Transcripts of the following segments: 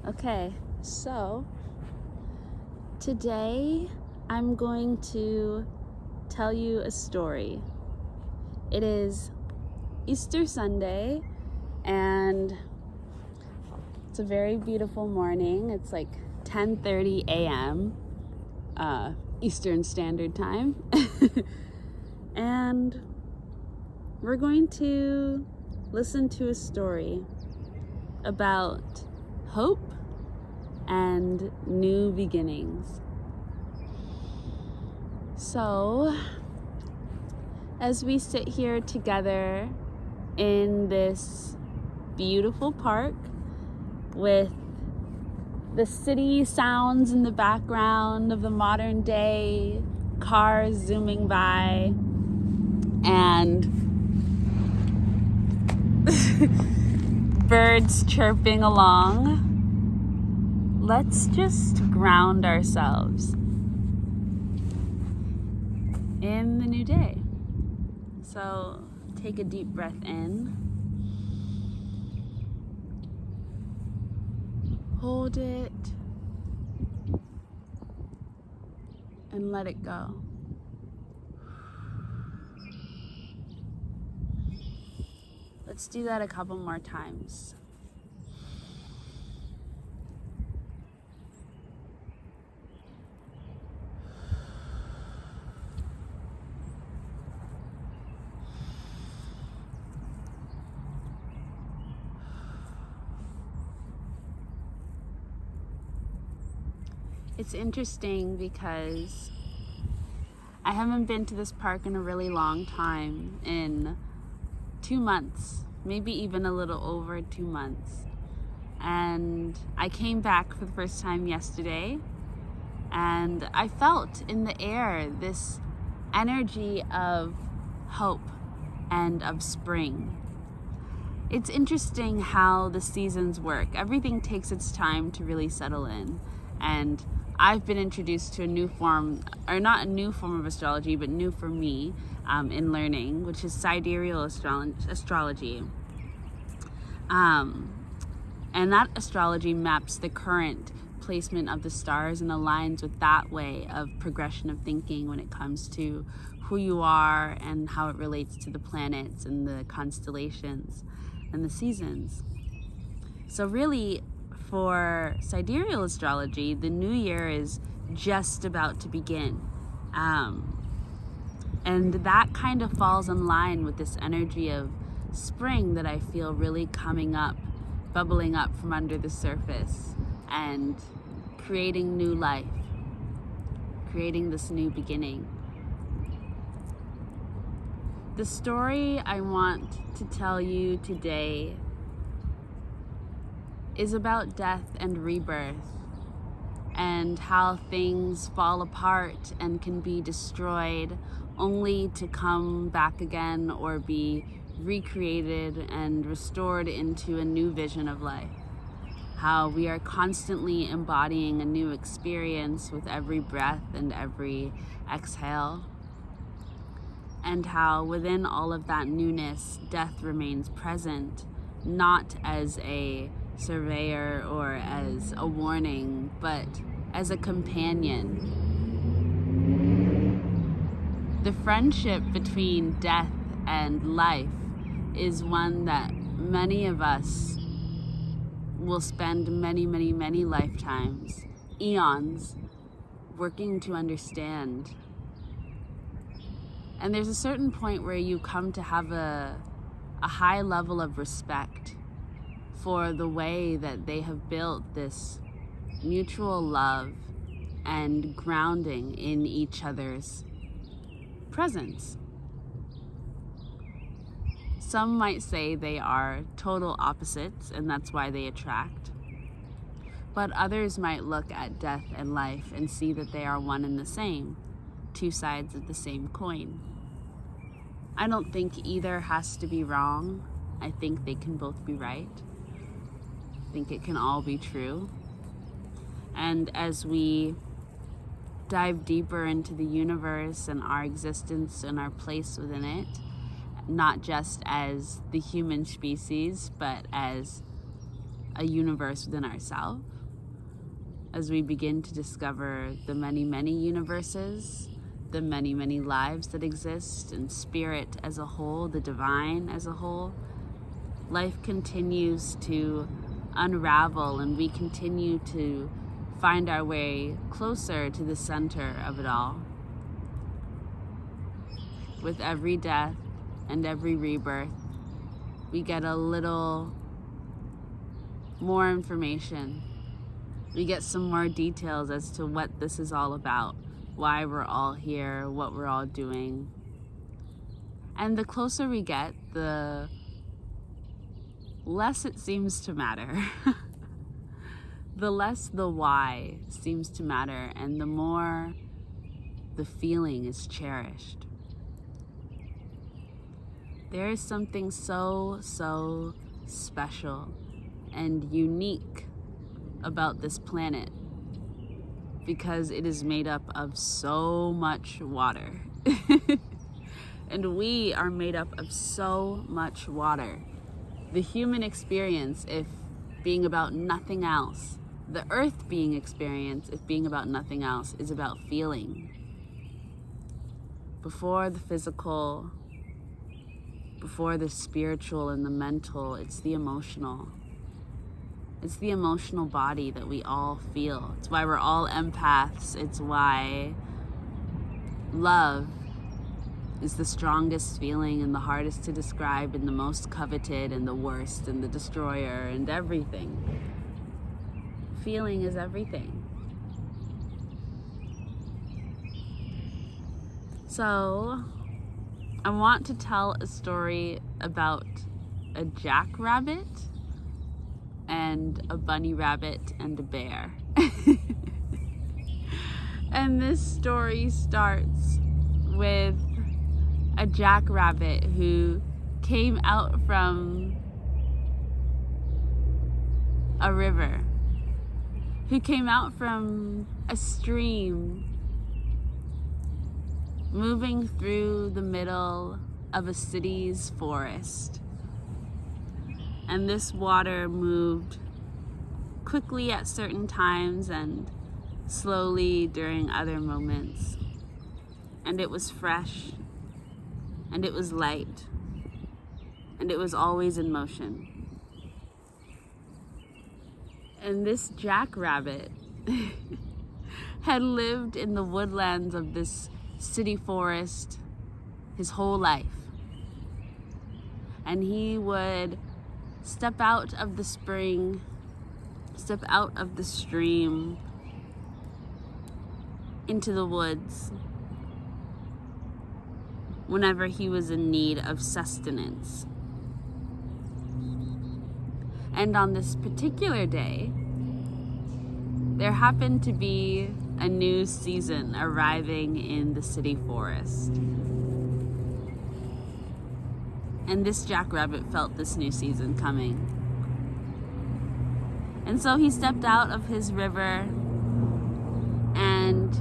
Okay, so today I'm going to tell you a story. It is Easter Sunday and it's a very beautiful morning. It's like 10:30 a.m. Eastern Standard Time. And we're going to listen to a story about hope and new beginnings. So, as we sit here together in this beautiful park with the city sounds in the background of the modern day cars zooming by and birds chirping along, let's just ground ourselves in the new day. So take a deep breath in, hold it, and let it go. Let's do that a couple more times. It's interesting because I haven't been to this park in a really long time, in 2 months, maybe even a little over 2 months. And I came back for the first time yesterday, and I felt in the air this energy of hope and of spring. It's interesting how the seasons work. Everything takes its time to really settle in. And I've been introduced to a new form, or not a new form of astrology, but new for me in learning, which is sidereal astrology. And that astrology maps the current placement of the stars and aligns with that way of progression of thinking when it comes to who you are and how it relates to the planets and the constellations and the seasons. So really, for sidereal astrology, the new year is just about to begin. And that kind of falls in line with this energy of spring that I feel really coming up, bubbling up from under the surface and creating new life, creating this new beginning. The story I want to tell you today is about death and rebirth, and how things fall apart and can be destroyed only to come back again or be recreated and restored into a new vision of life. How we are constantly embodying a new experience with every breath and every exhale, and how within all of that newness, death remains present, not as a surveyor or as a warning, but as a companion. The friendship between death and life is one that many of us will spend many, many, many lifetimes, eons, working to understand. And there's a certain point where you come to have a high level of respect for the way that they have built this mutual love and grounding in each other's presence. Some might say they are total opposites and that's why they attract. But others might look at death and life and see that they are one and the same, two sides of the same coin. I don't think either has to be wrong. I think they can both be right. I think it can all be true. And as we dive deeper into the universe and our existence and our place within it, not just as the human species, but as a universe within ourselves, as we begin to discover the many, many universes, the many, many lives that exist, and spirit as a whole, the divine as a whole, life continues to unravel, and we continue to find our way closer to the center of it all. With every death and every rebirth, we get a little more information. We get some more details as to what this is all about, why we're all here, what we're all doing. And the closer we get, the less it seems to matter. The less the why seems to matter, and the more the feeling is cherished. There is something so special and unique about this planet, because it is made up of so much water. And we are made up of so much water. The human experience, if being about nothing else, the earth being experience, if being about nothing else, is about feeling. Before the physical, before the spiritual and the mental, it's the emotional. It's the emotional body that we all feel. It's why we're all empaths. It's why love is the strongest feeling and the hardest to describe and the most coveted and the worst and the destroyer and everything. Feeling is everything. So, I want to tell a story about a jackrabbit and a bunny rabbit and a bear. And this story starts with a jackrabbit who came out from a river, who came out from a stream, moving through the middle of a city's forest. And this water moved quickly at certain times and slowly during other moments. And it was fresh, and it was light, and it was always in motion. And this jackrabbit had lived in the woodlands of this city forest his whole life. And he would step out of the spring, step out of the stream into the woods whenever he was in need of sustenance. And on this particular day, there happened to be a new season arriving in the city forest. And this jackrabbit felt this new season coming. And so he stepped out of his river and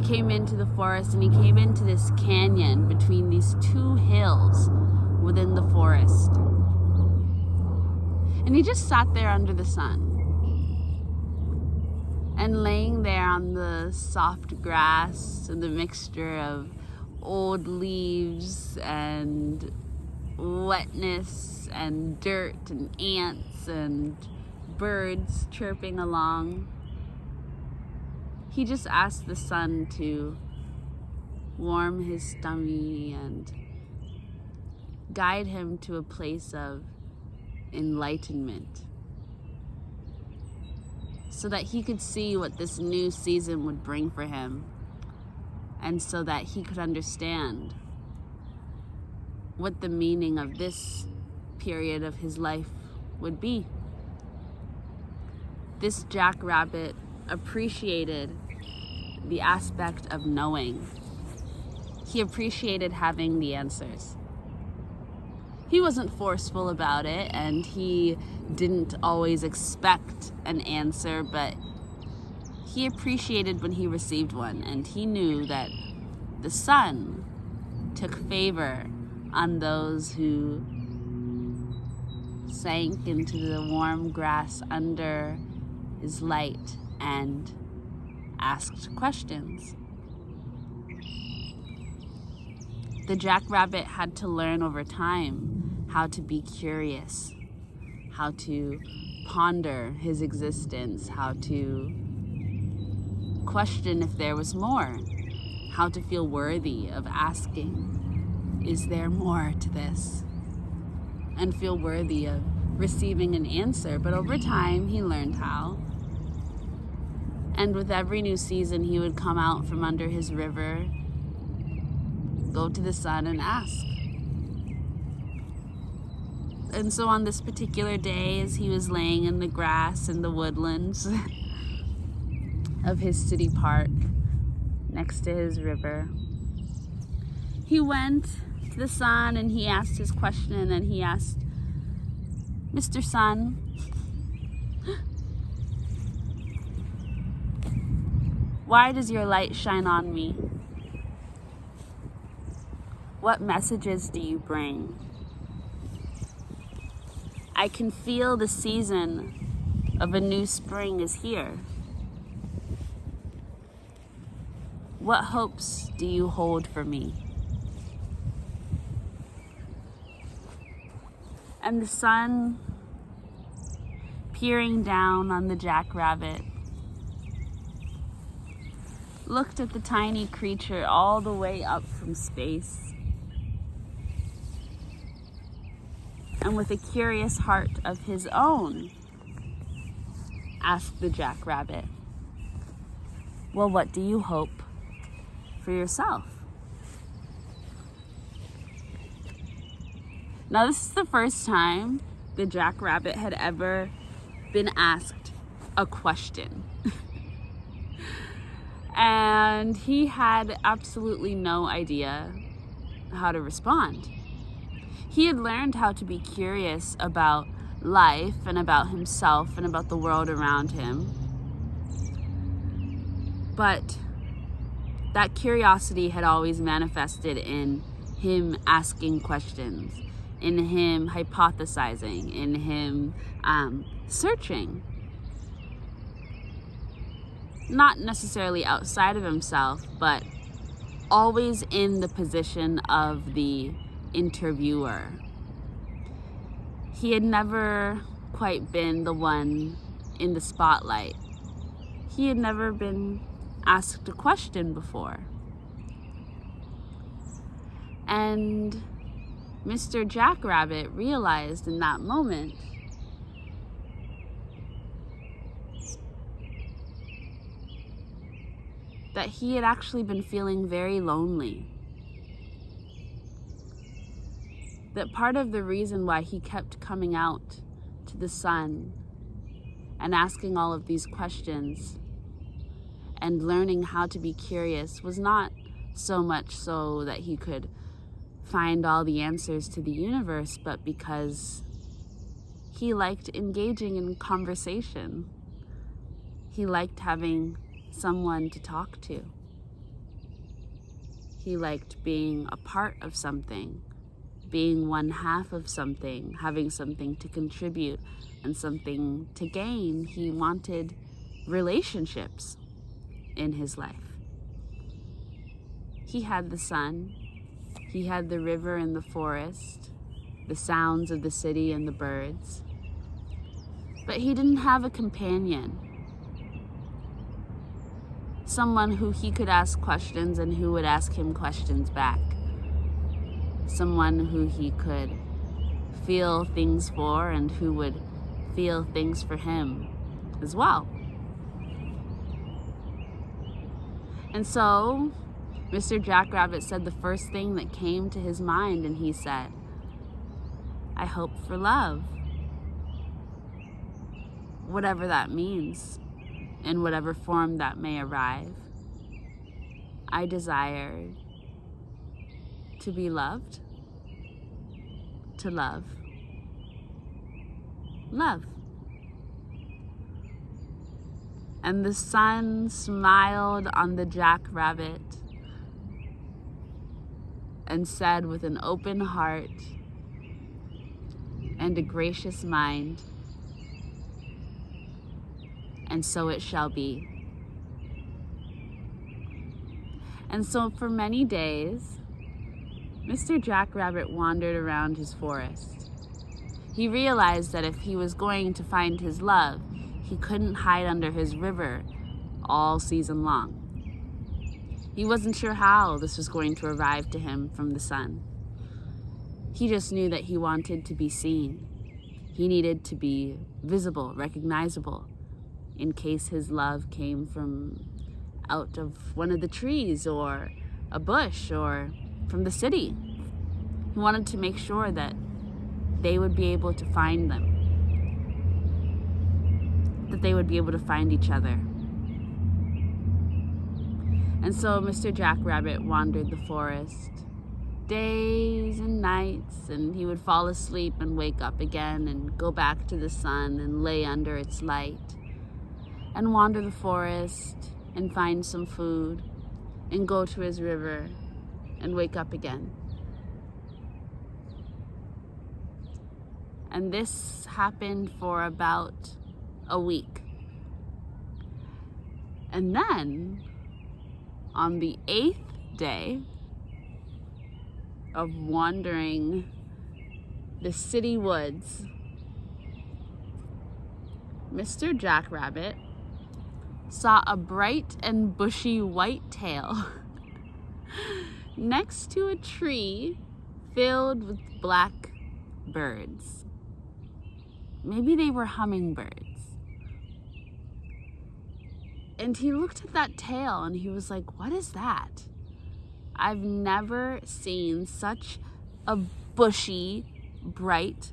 he came into the forest, and he came into this canyon between these two hills within the forest. And he just sat there under the sun. And laying there on the soft grass and the mixture of old leaves and wetness and dirt and ants and birds chirping along, he just asked the sun to warm his tummy and guide him to a place of enlightenment, so that he could see what this new season would bring for him, and so that he could understand what the meaning of this period of his life would be. This jackrabbit appreciated the aspect of knowing. He appreciated having the answers. He wasn't forceful about it, and he didn't always expect an answer, but he appreciated when he received one, and he knew that the sun took favor on those who sank into the warm grass under his light and asked questions. The jackrabbit had to learn over time how to be curious, how to ponder his existence, how to question if there was more, how to feel worthy of asking, is there more to this? And feel worthy of receiving an answer. But over time, he learned how. And with every new season, he would come out from under his river, go to the sun and ask. And so on this particular day, as he was laying in the grass in the woodlands of his city park next to his river, he went to the sun and he asked his question, and he asked, "Mr. Sun, why does your light shine on me? What messages do you bring? I can feel the season of a new spring is here. What hopes do you hold for me?" And the sun, peering down on the jackrabbit, looked at the tiny creature all the way up from space. And with a curious heart of his own, asked the jackrabbit, "Well, what do you hope for yourself?" Now, this is the first time the jackrabbit had ever been asked a question. And he had absolutely no idea how to respond. He had learned how to be curious about life and about himself and about the world around him. But that curiosity had always manifested in him asking questions, in him hypothesizing, in him searching. Not necessarily outside of himself, but always in the position of the interviewer. He had never quite been the one in the spotlight. He had never been asked a question before. And Mr. Jackrabbit realized in that moment that he had actually been feeling very lonely. That part of the reason why he kept coming out to the sun and asking all of these questions and learning how to be curious was not so much so that he could find all the answers to the universe, but because he liked engaging in conversation. He liked having someone to talk to. He liked being a part of something, being one half of something, having something to contribute and something to gain. He wanted relationships in his life. He had the sun, he had the river and the forest, the sounds of the city and the birds, but he didn't have a companion. Someone who he could ask questions and who would ask him questions back. Someone who he could feel things for and who would feel things for him as well. And so Mr. Jackrabbit said the first thing that came to his mind, and he said, "I hope for love." Whatever that means, in whatever form that may arrive. I desire to be loved, to love. Love. And the sun smiled on the jackrabbit and said with an open heart and a gracious mind, and so it shall be. And so for many days, Mr. Jackrabbit wandered around his forest. He realized that if he was going to find his love, he couldn't hide under his river all season long. He wasn't sure how this was going to arrive to him from the sun. He just knew that he wanted to be seen. He needed to be visible, recognizable, in case his love came from out of one of the trees or a bush or from the city. He wanted to make sure that they would be able to find them, that they would be able to find each other. And so Mr. Jackrabbit wandered the forest days and nights, and he would fall asleep and wake up again and go back to the sun and lay under its light and wander the forest and find some food and go to his river and wake up again. And this happened for about a week. And then, on the 8th day of wandering the city woods, Mr. Jackrabbit saw a bright and bushy white tail next to a tree filled with black birds. Maybe they were hummingbirds. And he looked at that tail and he was like, what is that? I've never seen such a bushy, bright,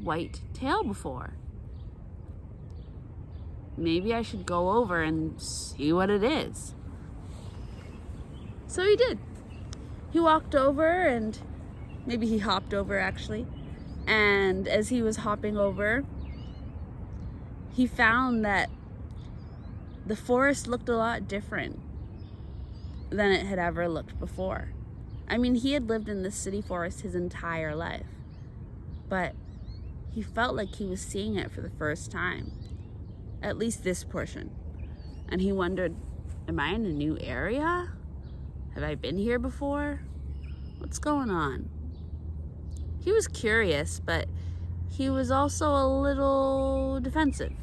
white tail before. Maybe I should go over and see what it is. So he did. He walked over, and maybe he hopped over actually. And as he was hopping over, he found that the forest looked a lot different than it had ever looked before. I mean, he had lived in the city forest his entire life, but he felt like he was seeing it for the first time, at least this portion. And he wondered, am I in a new area? Have I been here before? What's going on? He was curious, but he was also a little defensive.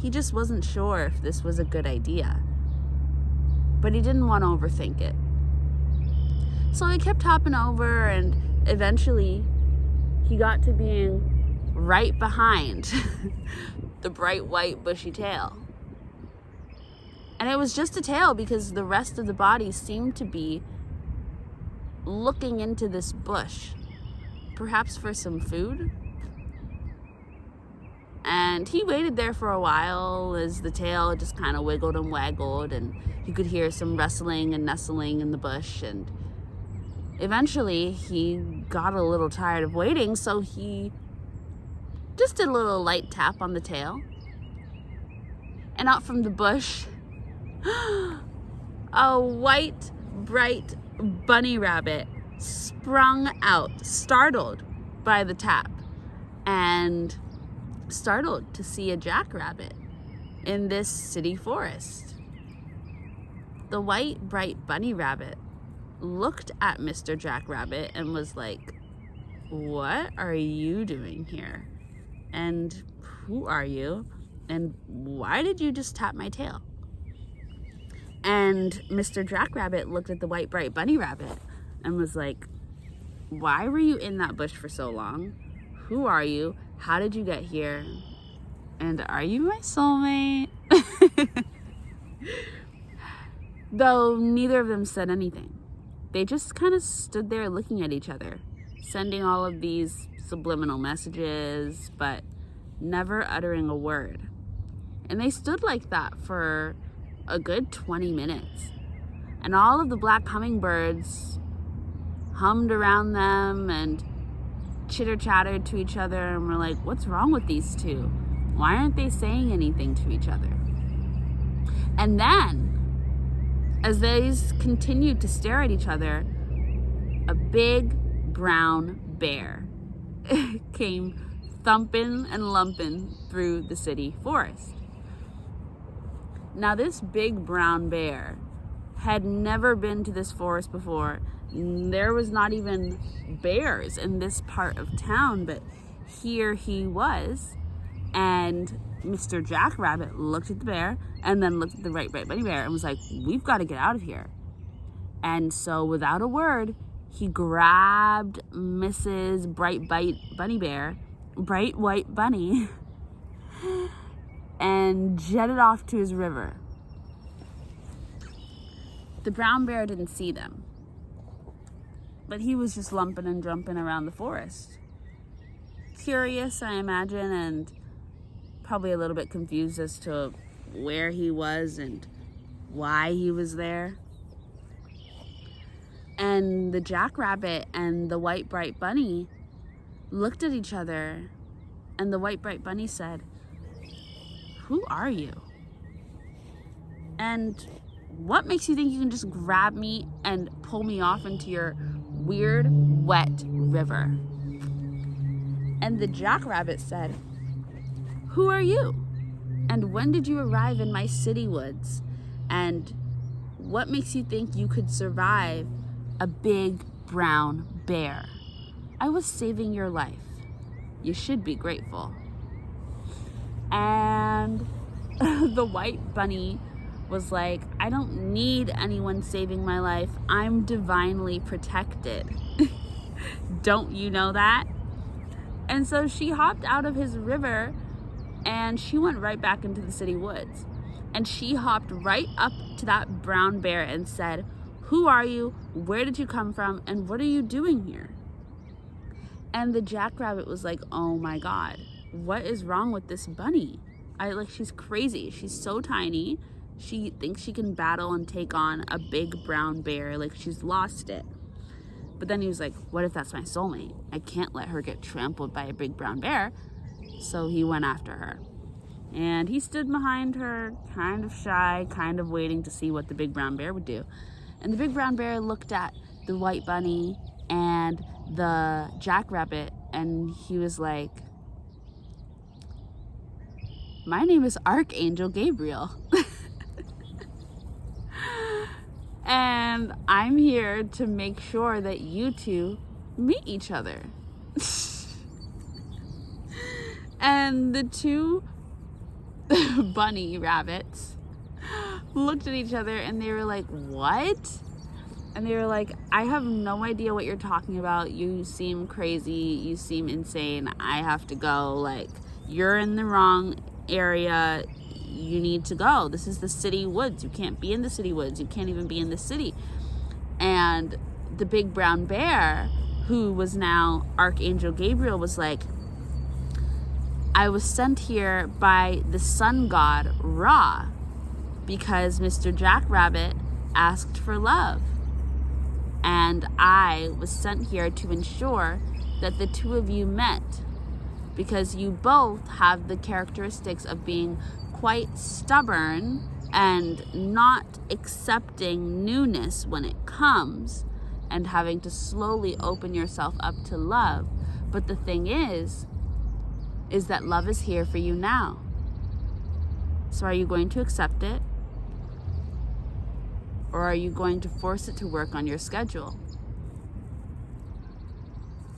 He just wasn't sure if this was a good idea, but he didn't want to overthink it. So he kept hopping over, and eventually he got to being right behind the bright white bushy tail. And it was just a tail because the rest of the body seemed to be looking into this bush, perhaps for some food. And he waited there for a while as the tail just kind of wiggled and waggled, and you could hear some rustling and nestling in the bush. And eventually he got a little tired of waiting, so he just did a little light tap on the tail. And out from the bush, a white, bright bunny rabbit sprung out, startled by the tap, and startled to see a jackrabbit in this city forest. The white, bright bunny rabbit looked at Mr. Jackrabbit and was like, what are you doing here? And who are you? And why did you just tap my tail? And Mr. Jackrabbit looked at the white, bright bunny rabbit and was like, why were you in that bush for so long? Who are you? How did you get here? And are you my soulmate? Though neither of them said anything. They just kind of stood there looking at each other, sending all of these subliminal messages, but never uttering a word. And they stood like that for a good 20 minutes. And all of the black hummingbirds hummed around them and chitter-chattered to each other and were like, what's wrong with these two? Why aren't they saying anything to each other? And then, as they continued to stare at each other, a big brown bear came thumping and lumping through the city forest. Now, this big brown bear had never been to this forest before. There was not even bears in this part of town, but here he was. And Mr. Jackrabbit looked at the bear and then looked at the Bright Bunny Bear and was like, we've got to get out of here. And so without a word, he grabbed Mrs. Bright White Bunny, and jetted off to his river. The brown bear didn't see them, but he was just lumping and jumping around the forest. Curious, I imagine, and probably a little bit confused as to where he was and why he was there. And the jackrabbit and the white bright bunny looked at each other, and the white bright bunny said, "Who are you? And what makes you think you can just grab me and pull me off into your weird, wet river?" And the jackrabbit said, "Who are you? And when did you arrive in my city woods? And what makes you think you could survive a big brown bear? I was saving your life. You should be grateful." And the white bunny was like, "I don't need anyone saving my life. I'm divinely protected. Don't you know that?" And so she hopped out of his river and she went right back into the city woods. And she hopped right up to that brown bear and said, "Who are you? Where did you come from? And what are you doing here?" And the jackrabbit was like, "Oh my God, what is wrong with this bunny? She's crazy. She's so tiny. She thinks she can battle and take on a big brown bear. Like, she's lost it." But then he was like, "What if that's my soulmate? I can't let her get trampled by a big brown bear." So he went after her. And he stood behind her, kind of shy, kind of waiting to see what the big brown bear would do. And the big brown bear looked at the white bunny and the jackrabbit, and he was like, "My name is Archangel Gabriel. And I'm here to make sure that you two meet each other." And the two bunny rabbits looked at each other and they were like, "What?" And they were like, "I have no idea what you're talking about. You seem crazy. You seem insane. I have to go. Like, you're in the wrong area. You need to go. This is the city woods. You can't be in the city woods. You can't even be in the city." And the big brown bear, who was now Archangel Gabriel, was like, "I was sent here by the sun god Ra because Mr. Jackrabbit asked for love. And I was sent here to ensure that the two of you met because you both have the characteristics of being quite stubborn and not accepting newness when it comes and having to slowly open yourself up to love. But the thing is that love is here for you now. So are you going to accept it? Or are you going to force it to work on your schedule?"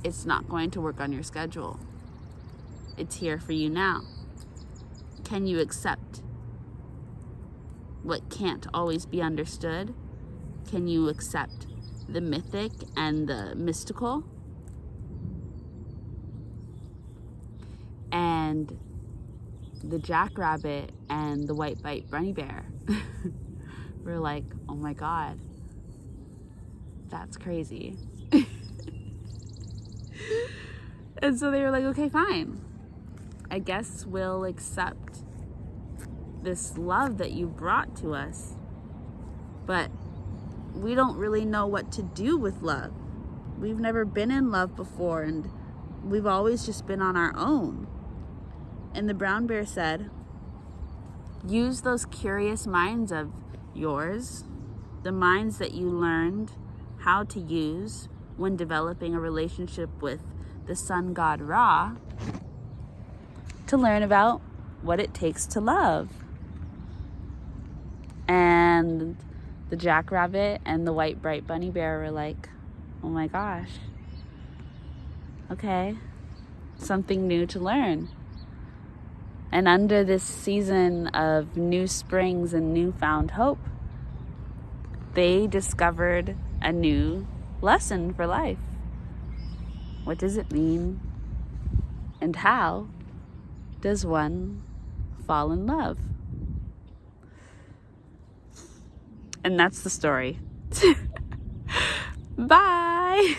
It's not going to work on your schedule. It's here for you now. Can you accept what can't always be understood? Can you accept the mythic and the mystical? And the jackrabbit and the white bunny bear were like, "Oh my God, that's crazy." And so they were like, "Okay, fine. I guess we'll accept this love that you brought to us. But we don't really know what to do with love. We've never been in love before, and we've always just been on our own." And the brown bear said, "Use those curious minds of yours, the minds that you learned how to use when developing a relationship with the sun god Ra, to learn about what it takes to love. And the jackrabbit and the white bright bunny bear were like, oh my gosh, okay, something new to learn. And under this season of new springs and newfound hope, they discovered a new lesson for life. What does it mean? And how does one fall in love? And that's the story. Bye!